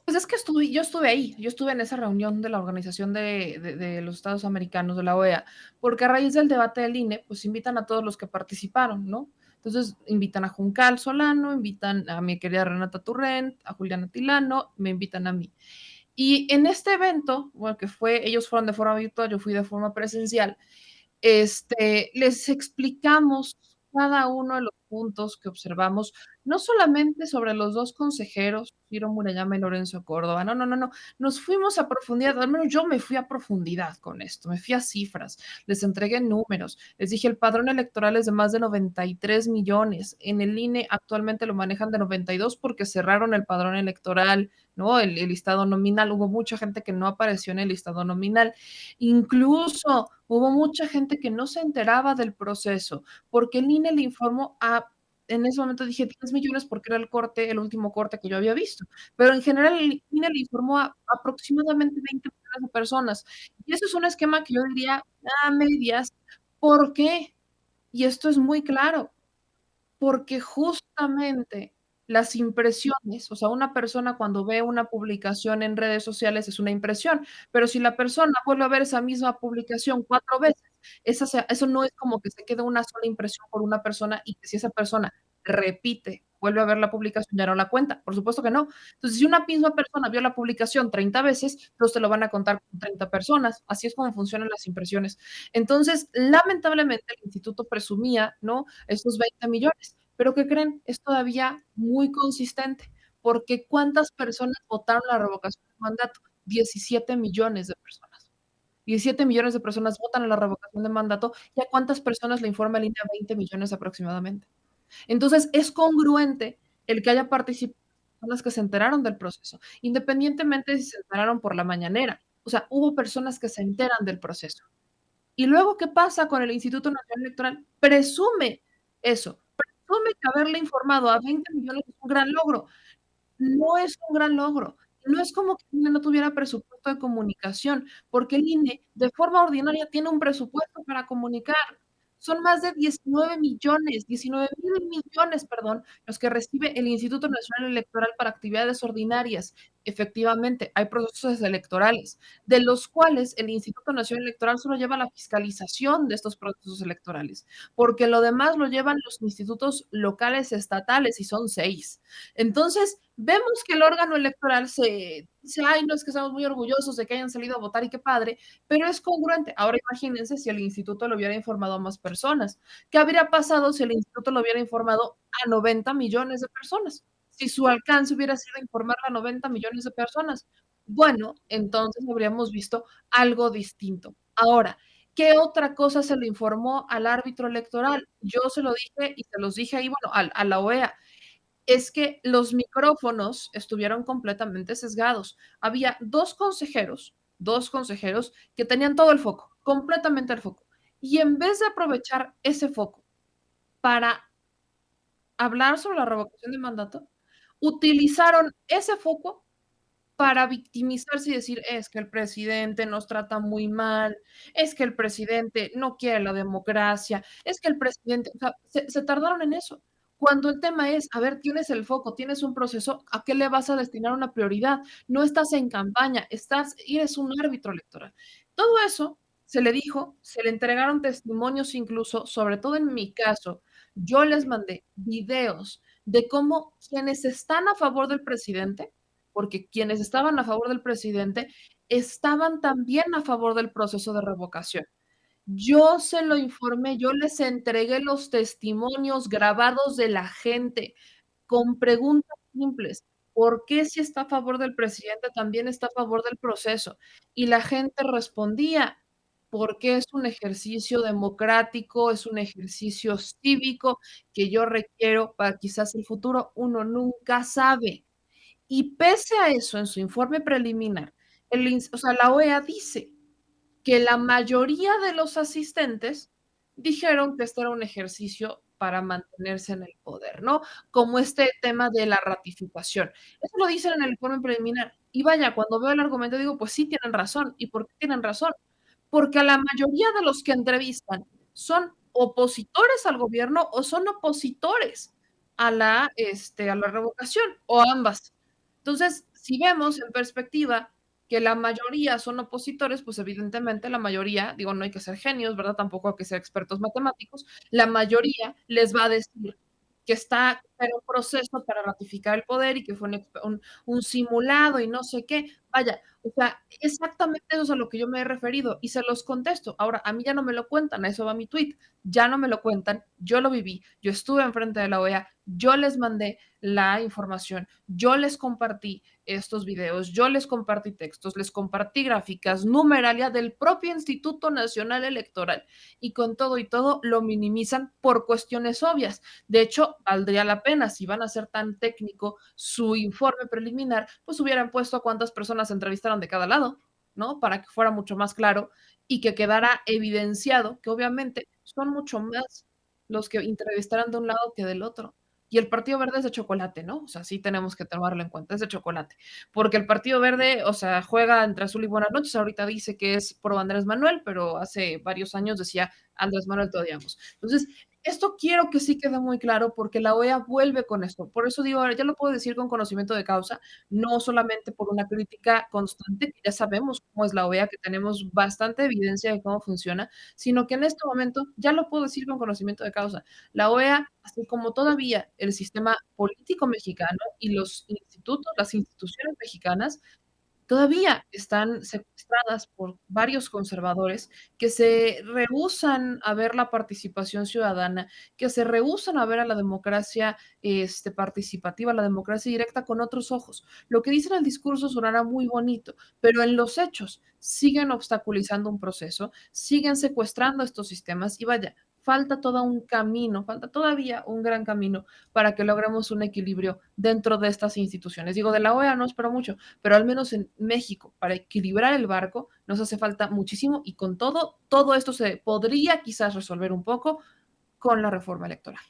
Pues es que yo estuve ahí, yo estuve en esa reunión de la Organización de los Estados Americanos, de la OEA, porque a raíz del debate del INE, pues invitan a todos los que participaron, ¿no? Entonces invitan a Juncal Solano, invitan a mi querida Renata Turrent, a Juliana Tilano, me invitan a mí. Y en este evento, bueno, ellos fueron de forma virtual, yo fui de forma presencial, les explicamos cada uno de los puntos que observamos, no solamente sobre los dos consejeros, Ciro Murayama y Lorenzo Córdoba, no, no, no, no, nos fuimos a profundidad, al menos yo me fui a profundidad con esto, me fui a cifras, les entregué números, les dije el padrón electoral es de más de 93 millones, en el INE actualmente lo manejan de 92 porque cerraron el padrón electoral, ¿no? El listado nominal, hubo mucha gente que no apareció en el listado nominal, incluso hubo mucha gente que no se enteraba del proceso, porque el INE le informó en ese momento dije 10 millones porque era el último corte que yo había visto, pero en general el INE le informó a aproximadamente 20 millones de personas. Y eso es un esquema que yo diría a medias. ¿Por qué? Y esto es muy claro, porque justamente las impresiones, o sea, una persona cuando ve una publicación en redes sociales es una impresión, pero si la persona vuelve a ver esa misma publicación 4 veces, eso no es como que se quede una sola impresión por una persona y que si esa persona repite, vuelve a ver la publicación, ya no la cuenta. Por supuesto que no. Entonces, si una misma persona vio la publicación 30 veces, entonces te lo van a contar con 30 personas. Así es como funcionan las impresiones. Entonces, lamentablemente, el instituto presumía, ¿no? Estos 20 millones. Pero ¿qué creen? Es todavía muy consistente, porque ¿cuántas personas votaron la revocación de mandato? 17 millones de personas. 17 millones de personas votan a la revocación de mandato, ¿y a cuántas personas le informa el INE? 20 millones aproximadamente. Entonces, es congruente el que haya participado personas que se enteraron del proceso, independientemente de si se enteraron por la mañanera. O sea, hubo personas que se enteran del proceso. Y luego, ¿qué pasa con el Instituto Nacional Electoral? Presume eso, presume que haberle informado a 20 millones es un gran logro. No es un gran logro. No es como que el INE no tuviera presupuesto de comunicación, porque el INE de forma ordinaria tiene un presupuesto para comunicar. Son más de 19 millones, 19,000 millones, perdón, los que recibe el Instituto Nacional Electoral para actividades ordinarias. Efectivamente, hay procesos electorales, de los cuales el Instituto Nacional Electoral solo lleva la fiscalización de estos procesos electorales, porque lo demás lo llevan los institutos locales estatales y son 6. Entonces, vemos que el órgano electoral se dice, ay, no es que estamos muy orgullosos de que hayan salido a votar y qué padre, pero es congruente. Ahora imagínense si el instituto lo hubiera informado a más personas. ¿Qué habría pasado si el instituto lo hubiera informado a 90 millones de personas? Si su alcance hubiera sido informar a 90 millones de personas. Bueno, entonces habríamos visto algo distinto. Ahora, ¿qué otra cosa se le informó al árbitro electoral? Yo se lo dije y se los dije ahí, bueno, a la OEA, es que los micrófonos estuvieron completamente sesgados. Había dos consejeros que tenían todo el foco, completamente el foco. Y en vez de aprovechar ese foco para hablar sobre la revocación de mandato, utilizaron ese foco para victimizarse y decir, es que el presidente nos trata muy mal, es que el presidente no quiere la democracia, es que el presidente, o sea, se tardaron en eso. Cuando el tema es, a ver, tienes el foco, tienes un proceso, ¿a qué le vas a destinar una prioridad? No estás en campaña, eres un árbitro electoral. Todo eso se le dijo, se le entregaron testimonios incluso, sobre todo en mi caso, yo les mandé videos de cómo quienes están a favor del presidente, porque quienes estaban a favor del presidente estaban también a favor del proceso de revocación. Yo se lo informé, yo les entregué los testimonios grabados de la gente con preguntas simples. ¿Por qué si está a favor del presidente también está a favor del proceso? Y la gente respondía, porque es un ejercicio democrático, es un ejercicio cívico que yo requiero para quizás el futuro. Uno nunca sabe. Y pese a eso, en su informe preliminar, o sea, la OEA dice que la mayoría de los asistentes dijeron que esto era un ejercicio para mantenerse en el poder, ¿no? Como este tema de la ratificación. Eso lo dicen en el informe preliminar. Y vaya, cuando veo el argumento digo, pues sí tienen razón. ¿Y por qué tienen razón? Porque a la mayoría de los que entrevistan son opositores al gobierno o son opositores a la revocación o ambas. Entonces, si vemos en perspectiva que la mayoría son opositores, pues evidentemente la mayoría, digo, no hay que ser genios, ¿verdad? Tampoco hay que ser expertos matemáticos, la mayoría les va a decir que está en un proceso para ratificar el poder y que fue un simulado y no sé qué. Vaya, o sea, exactamente eso es a lo que yo me he referido y se los contesto. Ahora, a mí ya no me lo cuentan, a eso va mi tweet, ya no me lo cuentan, yo lo viví, yo estuve enfrente de la OEA, yo les mandé la información, yo les compartí estos videos, yo les compartí textos, les compartí gráficas, numeralia del propio Instituto Nacional Electoral y con todo y todo lo minimizan por cuestiones obvias. De hecho, valdría la pena, si van a ser tan técnico su informe preliminar, pues hubieran puesto a cuántas personas entrevistaron de cada lado, ¿no? Para que fuera mucho más claro y que quedara evidenciado que obviamente son mucho más los que entrevistaran de un lado que del otro. Y el Partido Verde es de chocolate, ¿no? O sea, sí tenemos que tomarlo en cuenta, es de chocolate. Porque el Partido Verde, o sea, juega entre azul y buenas noches. Ahorita dice que es pro Andrés Manuel, pero hace varios años decía Andrés Manuel te odiamos. Entonces, esto quiero que sí quede muy claro porque la OEA vuelve con esto. Por eso digo, ya lo puedo decir con conocimiento de causa, no solamente por una crítica constante, que ya sabemos cómo es la OEA, que tenemos bastante evidencia de cómo funciona, sino que en este momento ya lo puedo decir con conocimiento de causa. La OEA, así como todavía el sistema político mexicano y los institutos, las instituciones mexicanas, todavía están secuestradas por varios conservadores que se rehúsan a ver la participación ciudadana, que se rehúsan a ver a la democracia participativa, la democracia directa con otros ojos. Lo que dicen en el discurso sonará muy bonito, pero en los hechos siguen obstaculizando un proceso, siguen secuestrando estos sistemas y vaya, falta todo un camino, falta todavía un gran camino para que logremos un equilibrio dentro de estas instituciones. Digo, de la OEA no espero mucho, pero al menos en México, para equilibrar el barco, nos hace falta muchísimo y con todo esto se podría quizás resolver un poco con la reforma electoral.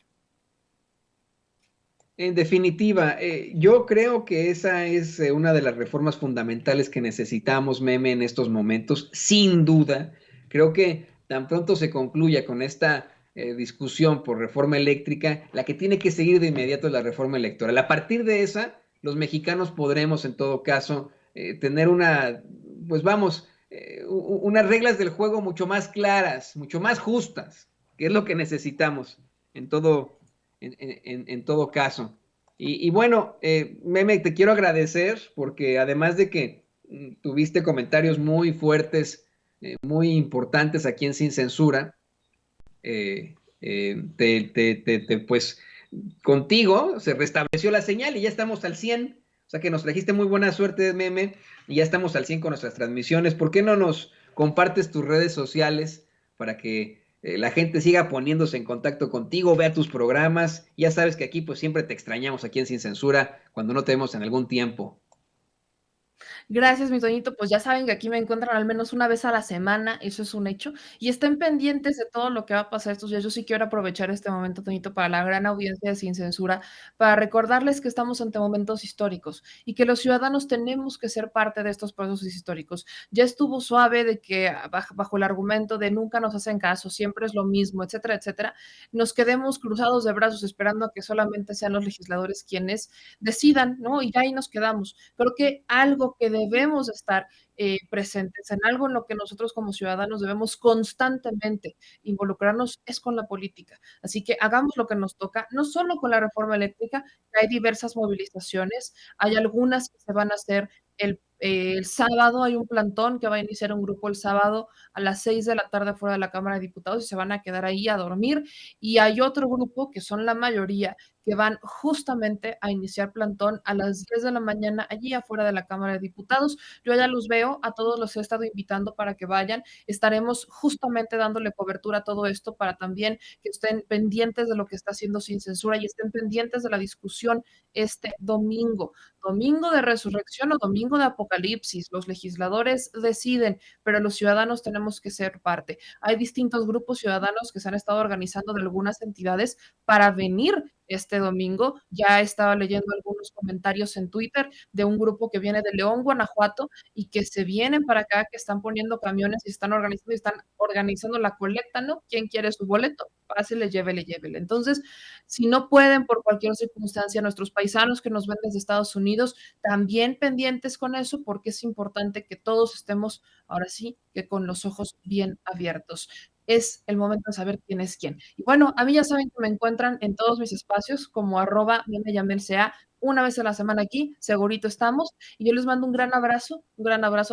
En definitiva, yo creo que esa es una de las reformas fundamentales que necesitamos, Meme, en estos momentos, sin duda. Creo que tan pronto se concluya con esta discusión por reforma eléctrica, la que tiene que seguir de inmediato es la reforma electoral. A partir de esa, los mexicanos podremos, en todo caso, tener pues vamos, unas reglas del juego mucho más claras, mucho más justas, que es lo que necesitamos en todo caso. Y bueno, Meme, te quiero agradecer porque además de que tuviste comentarios muy fuertes, muy importantes aquí en Sin Censura, pues contigo se restableció la señal y ya estamos al 100. O sea que nos trajiste muy buena suerte, Meme, y ya estamos al 100 con nuestras transmisiones. ¿Por qué no nos compartes tus redes sociales para que la gente siga poniéndose en contacto contigo, vea tus programas? Ya sabes que aquí pues siempre te extrañamos aquí en Sin Censura cuando no te vemos en algún tiempo.
Gracias, mi Toñito. Pues ya saben que aquí me encuentran al menos una vez a la semana, eso es un hecho. Y estén pendientes de todo lo que va a pasar estos días. Yo sí quiero aprovechar este momento, Toñito, para la gran audiencia de Sin Censura, para recordarles que estamos ante momentos históricos y que los ciudadanos tenemos que ser parte de estos procesos históricos. Ya estuvo suave de que bajo el argumento de nunca nos hacen caso, siempre es lo mismo, etcétera, etcétera, nos quedemos cruzados de brazos esperando a que solamente sean los legisladores quienes decidan, ¿no? Y ya ahí nos quedamos. Pero que algo que debemos estar presentes, en algo en lo que nosotros como ciudadanos debemos constantemente involucrarnos es con la política. Así que hagamos lo que nos toca, no solo con la reforma eléctrica, que hay diversas movilizaciones, hay algunas que se van a hacer el sábado, hay un plantón que va a iniciar un grupo el sábado a las 6 de la tarde fuera de la Cámara de Diputados y se van a quedar ahí a dormir. Y hay otro grupo, que son la mayoría, que van justamente a iniciar plantón a las 10 de la mañana allí afuera de la Cámara de Diputados. Yo ya los veo, a todos los he estado invitando para que vayan. Estaremos justamente dándole cobertura a todo esto para también que estén pendientes de lo que está haciendo Sin Censura y estén pendientes de la discusión este domingo. Domingo de resurrección o domingo de apocalipsis. Los legisladores deciden, pero los ciudadanos tenemos que ser parte. Hay distintos grupos ciudadanos que se han estado organizando de algunas entidades para venir este domingo. Ya estaba leyendo algunos comentarios en Twitter de un grupo que viene de León, Guanajuato, y que se vienen para acá, que están poniendo camiones y están organizando la colecta, ¿no? ¿Quién quiere su boleto? Pásele, llévele. Entonces, si no pueden por cualquier circunstancia, nuestros paisanos que nos ven desde Estados Unidos, también pendientes con eso, porque es importante que todos estemos, ahora sí, que con los ojos bien abiertos. Es el momento de saber quién es quién. Y bueno, a mí ya saben que me encuentran en todos mis espacios como @memeyamelca, una vez a la semana aquí, segurito estamos, y yo les mando un gran abrazo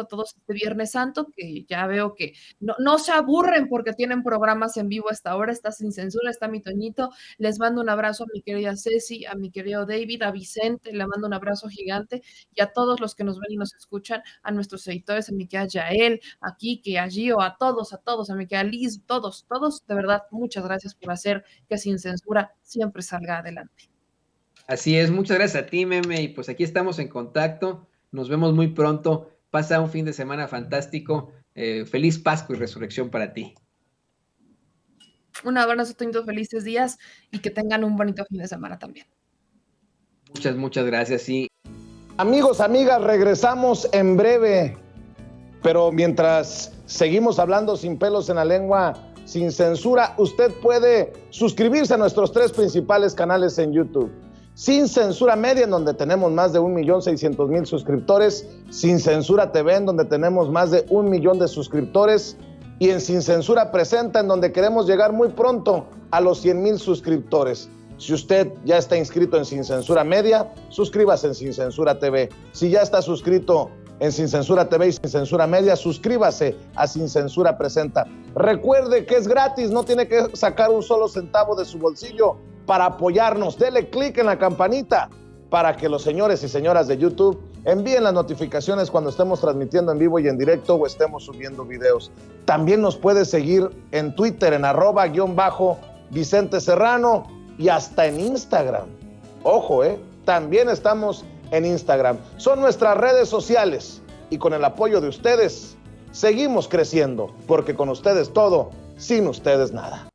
a todos este Viernes Santo, que ya veo que no se aburren porque tienen programas en vivo a esta hora, está Sin Censura, está mi Toñito, les mando un abrazo a mi querida Ceci, a mi querido David, a Vicente, le mando un abrazo gigante, y a todos los que nos ven y nos escuchan, a nuestros editores, a mi querida Yael, a Kike, a Gio, a todos, a mi querida Liz, todos, de verdad, muchas gracias por hacer que Sin Censura siempre salga adelante.
Así es, muchas gracias a ti, Meme, y pues aquí estamos en contacto, nos vemos muy pronto, pasa un fin de semana fantástico, feliz Pascua y Resurrección para ti.
Un abrazo, Toñito, felices días, y que tengan un bonito fin de semana también.
Muchas gracias, sí.
Amigos, amigas, regresamos en breve, pero mientras seguimos hablando sin pelos en la lengua, sin censura, usted puede suscribirse a nuestros 3 principales canales en YouTube. Sin Censura Media, en donde tenemos más de 1,600,000 suscriptores, Sin Censura TV, en donde tenemos más de 1 millón de suscriptores, y en Sin Censura Presenta, en donde queremos llegar muy pronto a los 100,000 suscriptores. Si usted ya está inscrito en Sin Censura Media, suscríbase en Sin Censura TV. Si ya está suscrito en Sin Censura TV y Sin Censura Media, suscríbase a Sin Censura Presenta. Recuerde que es gratis, no tiene que sacar un solo centavo de su bolsillo para apoyarnos. Dele clic en la campanita para que los señores y señoras de YouTube envíen las notificaciones cuando estemos transmitiendo en vivo y en directo o estemos subiendo videos. También nos puede seguir en Twitter en @Vicente Serrano y hasta en Instagram. Ojo, también estamos en Instagram. Son nuestras redes sociales y con el apoyo de ustedes seguimos creciendo, porque con ustedes todo, sin ustedes nada.